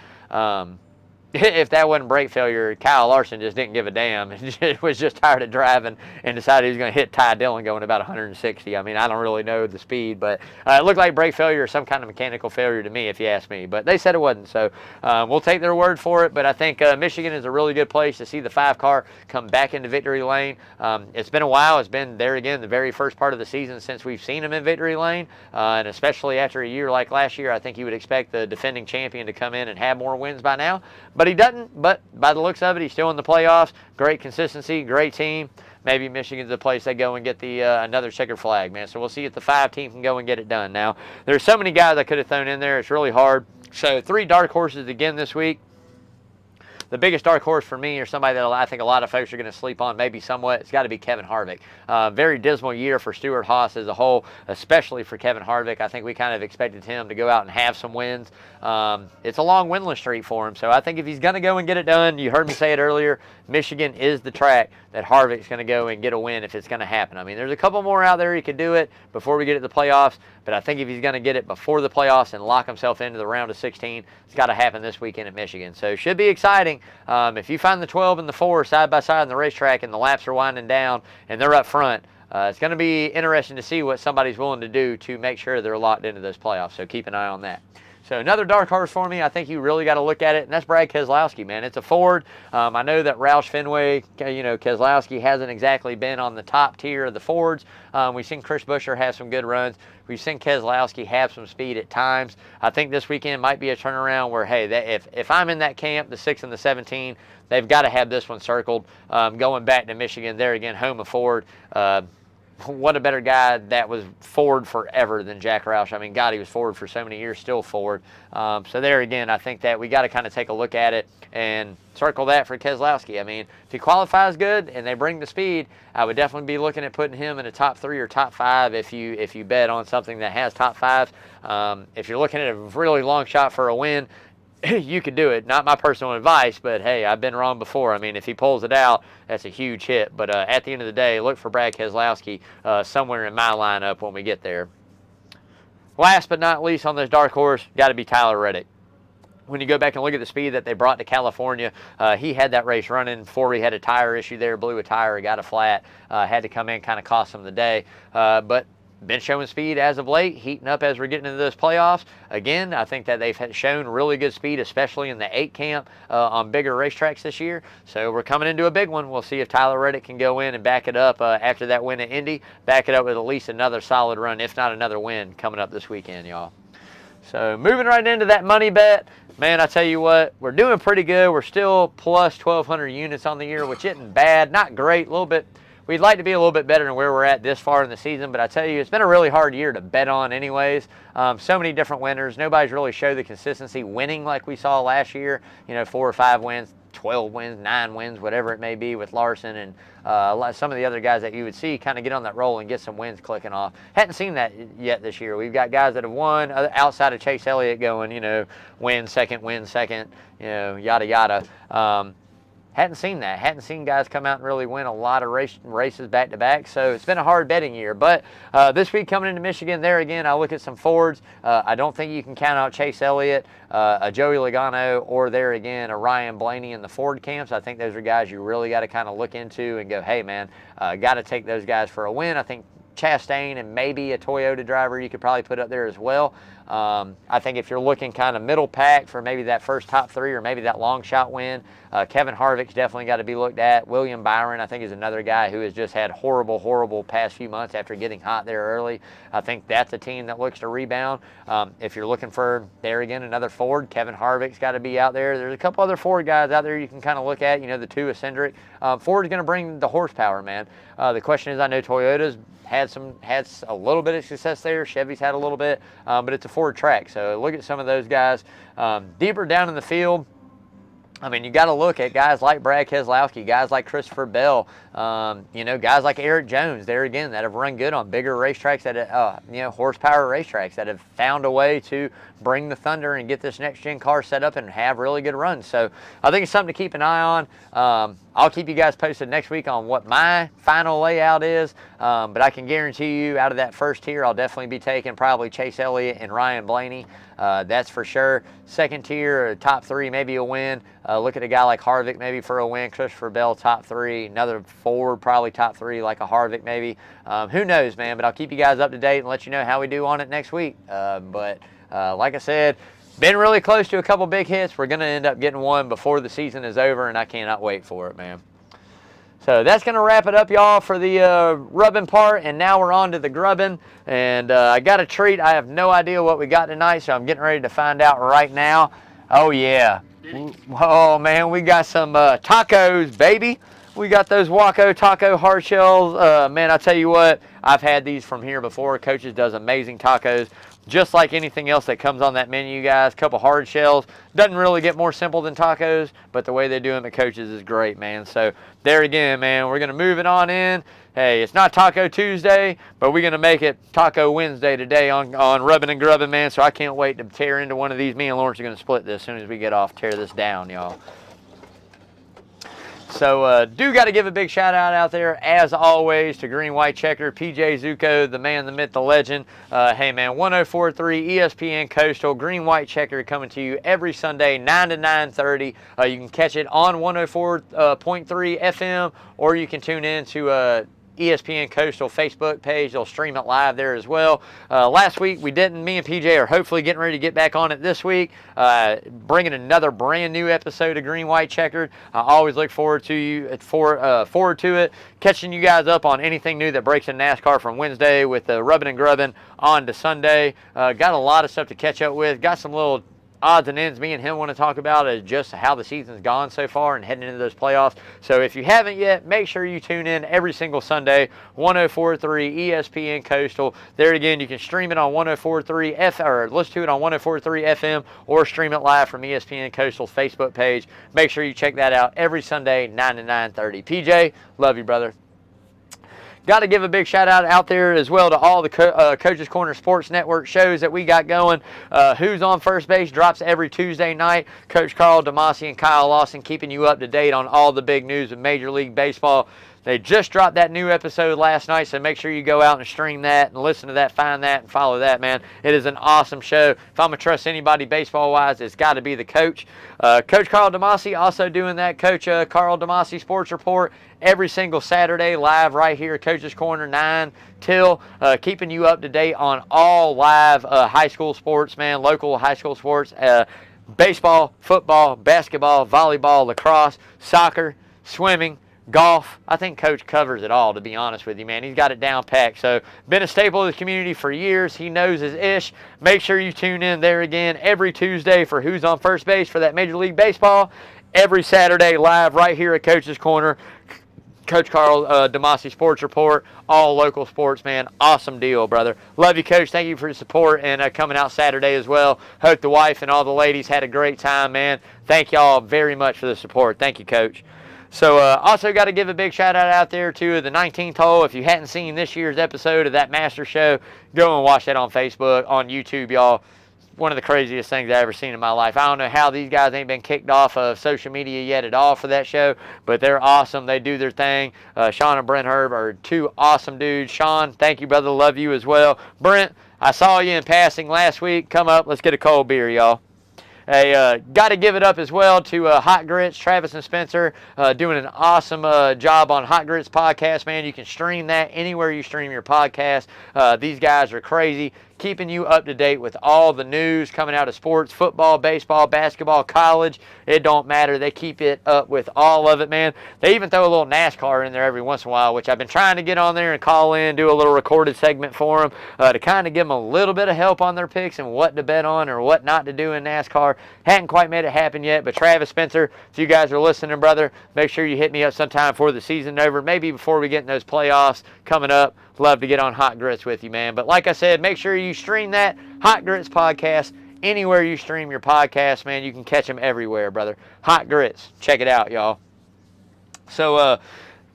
if that wasn't brake failure, Kyle Larson just didn't give a damn. He was just tired of driving and decided he was going to hit Ty Dillon going about 160. I mean, I don't really know the speed, but it looked like brake failure or some kind of mechanical failure to me, if you ask me. But they said it wasn't, so we'll take their word for it. But I think Michigan is a really good place to see the 5 car come back into victory lane. It's been a while. It's been there again the very first part of the season since we've seen him in victory lane, and especially after a year like last year, I think you would expect the defending champion to come in and have more wins by now. But he doesn't. But by the looks of it, he's still in the playoffs. Great consistency, great team. Maybe Michigan's the place they go and get the another checker flag, man. So we'll see if the 5 team can go and get it done. Now, there's so many guys I could have thrown in there. It's really hard. So 3 dark horses again this week. The biggest dark horse for me, or somebody that I think a lot of folks are going to sleep on maybe somewhat, it's got to be Kevin Harvick. Very dismal year for Stewart-Haas as a whole, especially for Kevin Harvick. I think we kind of expected him to go out and have some wins. It's a long winless streak for him, so I think if he's going to go and get it done, you heard me say it earlier, Michigan is the track that Harvick's going to go and get a win if it's going to happen. I mean, there's a couple more out there he could do it before we get to the playoffs, but I think if he's going to get it before the playoffs and lock himself into the round of 16, it's got to happen this weekend at Michigan. So it should be exciting. If you find the 12 and the 4 side by side on the racetrack and the laps are winding down and they're up front, it's going to be interesting to see what somebody's willing to do to make sure they're locked into those playoffs. So keep an eye on that. So another dark horse for me, I think you really got to look at it, and that's Brad Keselowski, man. It's a Ford. I know that Roush Fenway, Keselowski hasn't exactly been on the top tier of the Fords. We've seen Chris Buescher have some good runs. We've seen Keselowski have some speed at times. I think this weekend might be a turnaround where, hey, if I'm in that camp, the 6 and the 17, they've got to have this one circled. Going back to Michigan, there again, home of Ford. what a better guy that was forward forever than Jack Roush. I mean, God, he was forward for so many years, still forward. So there again, I think that we got to kind of take a look at it and circle that for Keselowski. I mean, if he qualifies good and they bring the speed, I would definitely be looking at putting him in a top 3 or top 5 if you bet on something that has top 5s. If you're looking at a really long shot for a win, you could do it. Not my personal advice, but hey, I've been wrong before. I mean, if he pulls it out, that's a huge hit. But at the end of the day, look for Brad Keselowski somewhere in my lineup when we get there. Last but not least on this dark horse, got to be Tyler Reddick. When you go back and look at the speed that they brought to California, he had that race running before he had a tire issue there, blew a tire, got a flat, had to come in, kind of cost him the day. But been showing speed as of late, heating up as we're getting into those playoffs. Again, I think that they've shown really good speed, especially in the 8 camp on bigger racetracks this year. So we're coming into a big one. We'll see if Tyler Reddick can go in and back it up after that win at Indy, back it up with at least another solid run, if not another win, coming up this weekend, y'all. So moving right into that money bet, man, I tell you what, we're doing pretty good. We're still plus 1,200 units on the year, which isn't bad, not great, a little bit. We'd like to be a little bit better than where we're at this far in the season, but I tell you, it's been a really hard year to bet on anyways. So many different winners. Nobody's really showed the consistency winning like we saw last year. 4 or 5 wins, 12 wins, 9 wins, whatever it may be with Larson and some of the other guys that you would see kind of get on that roll and get some wins clicking off. Hadn't seen that yet this year. We've got guys that have won outside of Chase Elliott going, win second, yada, yada. Hadn't seen that. Hadn't seen guys come out and really win a lot of races back-to-back. So it's been a hard betting year. But this week coming into Michigan, there again, I look at some Fords. I don't think you can count out Chase Elliott, a Joey Logano, or there again, a Ryan Blaney in the Ford camps. I think those are guys you really got to kind of look into and go, hey, man, got to take those guys for a win. I think Chastain and maybe a Toyota driver you could probably put up there as well. I think if you're looking kind of middle pack for maybe that first top 3 or maybe that long shot win, Kevin Harvick's definitely got to be looked at. William Byron, I think, is another guy who has just had horrible past few months after getting hot there early. I think that's a team that looks to rebound. If you're looking for, there again, another Ford, Kevin Harvick's got to be out there. There's a couple other Ford guys out there you can kind of look at, the 2 of Cindric. Ford's going to bring the horsepower, man. The question is, I know Toyota's had a little bit of success there. Chevy's had a little bit, but it's a Ford track. So look at some of those guys. Deeper down in the field, I mean, you got to look at guys like Brad Keselowski, guys like Christopher Bell, guys like Eric Jones, there again, that have run good on bigger racetracks, that horsepower racetracks, that have found a way to bring the thunder and get this next-gen car set up and have really good runs. So I think it's something to keep an eye on. I'll keep you guys posted next week on what my final layout is, but I can guarantee you out of that first tier, I'll definitely be taking probably Chase Elliott and Ryan Blaney. That's for sure. Second tier, top 3, maybe a win. Look at a guy like Harvick maybe for a win. Christopher Bell, top 3. Another Ford, probably top 3, like a Harvick maybe. Who knows, man? But I'll keep you guys up to date and let you know how we do on it next week. But like I said, been really close to a couple big hits. We're going to end up getting one before the season is over, and I cannot wait for it, man. So that's going to wrap it up, y'all, for the rubbing part, and now we're on to the grubbing. And I got a treat. I have no idea what we got tonight, so I'm getting ready to find out right now. Oh, yeah. Oh, man, we got some tacos, baby. We got those Waco taco hard shells. Man, I tell you what, I've had these from here before. Coaches does amazing tacos. Just like anything else that comes on that menu, guys, couple hard shells. Doesn't really get more simple than tacos, but the way they do them at Coaches is great, man. So there again, man, we're going to move it on in. Hey, it's not Taco Tuesday, but we're going to make it Taco Wednesday today on Rubbin' and Grubbin', man. So I can't wait to tear into one of these. Me and Lawrence are going to split this as soon as we get off, tear this down, y'all. So do got to give a big shout out there, as always, to Green White Checker, PJ Zuko, the man, the myth, the legend. Hey, man, 104.3 ESPN Coastal, Green White Checker coming to you every Sunday, 9 to 9:30. You can catch it on 104.3 FM, or you can tune in to ESPN Coastal Facebook page. They'll stream it live there as well. Last week we didn't. Me and PJ are hopefully getting ready to get back on it this week, bringing another brand new episode of Green White Checkered. I always look forward to it, catching you guys up on anything new that breaks in NASCAR from Wednesday with the Rubbin' and Grubbin' on to Sunday. Got a lot of stuff to catch up with. Got some little odds and ends me and him want to talk about is just how the season's gone so far and heading into those playoffs. So if you haven't yet, make sure you tune in every single Sunday, 104.3 ESPN Coastal. There again, you can stream it on 104.3 or listen to it on 104.3 FM or stream it live from ESPN Coastal's Facebook page. Make sure you check that out every Sunday, 9 to 9:30. PJ, love you, brother. Got to give a big shout out there as well to all the Coach's Corner Sports Network shows that we got going. Who's on First Base drops every Tuesday night. Coach Carl DeMasi and Kyle Lawson keeping you up to date on all the big news of Major League Baseball. They just dropped that new episode last night, so make sure you go out and stream that and listen to that, find that, and follow that, man. It is an awesome show. If I'm going to trust anybody baseball-wise, it's got to be the coach. Coach Carl DeMasi also doing that Coach Carl DeMasi Sports Report every single Saturday live right here at Coach's Corner, 9 till, keeping you up to date on all live high school sports, man, local high school sports, baseball, football, basketball, volleyball, lacrosse, soccer, swimming, golf. I think Coach covers it all, to be honest with you, man. He's got it down packed. So, been a staple of the community for years. He knows his ish. Make sure you tune in there again every Tuesday for Who's on First Base for that Major League Baseball. Every Saturday live right here at Coach's Corner. Coach Carl DeMasi Sports Report, all local sports, man. Awesome deal, brother. Love you, Coach. Thank you for your support and coming out Saturday as well. Hope the wife and all the ladies had a great time, man. Thank y'all very much for the support. Thank you, Coach. So also got to give a big shout out there to the 19th hole. If you hadn't seen this year's episode of that Master Show, go and watch that on Facebook, on YouTube, y'all. One of the craziest things I've ever seen in my life. I don't know how these guys ain't been kicked off of social media yet at all for that show, but they're awesome. They do their thing. Sean and Brent Herb are two awesome dudes. Sean, thank you, brother. Love you as well. Brent, I saw you in passing last week. Come up. Let's get a cold beer, y'all. Hey, got to give it up as well to Hot Grits, Travis and Spencer, doing an awesome job on Hot Grits podcast, man. You can stream that anywhere you stream your podcast. These guys are crazy, keeping you up to date with all the news coming out of sports, football, baseball, basketball, college. It don't matter. They keep it up with all of it, man. They even throw a little NASCAR in there every once in a while, which I've been trying to get on there and call in, do a little recorded segment for them to kind of give them a little bit of help on their picks and what to bet on or what not to do in NASCAR. Hadn't quite made it happen yet, but Travis, Spencer, if you guys are listening, brother, make sure you hit me up sometime before the season's over, maybe before we get in those playoffs coming up. Love to get on Hot Grits with you, man. But like I said, make sure you stream that Hot Grits podcast anywhere you stream your podcast, man. You can catch them everywhere, brother. Hot Grits. Check it out, y'all. So,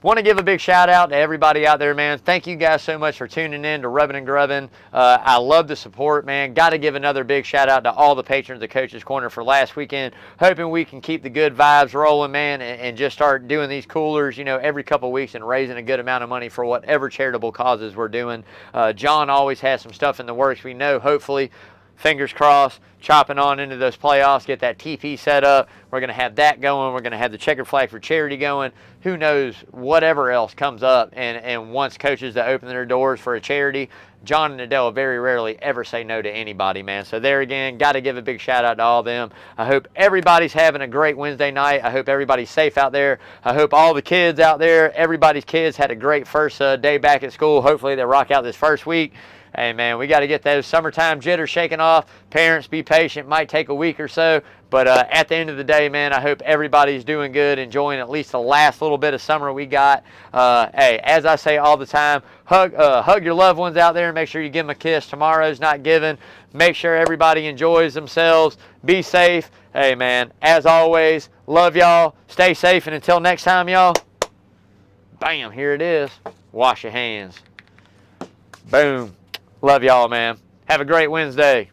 want to give a big shout out to everybody out there, man. Thank you guys so much for tuning in to Rubbin and Grubbin. I love the support, man. Got to give another big shout out to all the patrons of Coach's Corner for last weekend. Hoping we can keep the good vibes rolling, man, and just start doing these coolers, you know, every couple of weeks and raising a good amount of money for whatever charitable causes we're doing. John always has some stuff in the works. We know, hopefully, fingers crossed, chopping on into those playoffs, get that TP set up. We're going to have that going. We're going to have the checkered flag for charity going. Who knows, whatever else comes up and wants coaches to open their doors for a charity. John and Adele very rarely ever say no to anybody, man. So there again, got to give a big shout out to all of them. I hope everybody's having a great Wednesday night. I hope everybody's safe out there. I hope all the kids out there, everybody's kids had a great first day back at school. Hopefully they rock out this first week. Hey, man, we got to get those summertime jitters shaken off. Parents, be patient. Might take a week or so. But at the end of the day, man, I hope everybody's doing good, enjoying at least the last little bit of summer we got. Hey, as I say all the time, hug your loved ones out there and make sure you give them a kiss. Tomorrow's not given. Make sure everybody enjoys themselves. Be safe. Hey, man, as always, love y'all. Stay safe. And until next time, y'all, bam, here it is. Wash your hands. Boom. Love y'all, man. Have a great Wednesday.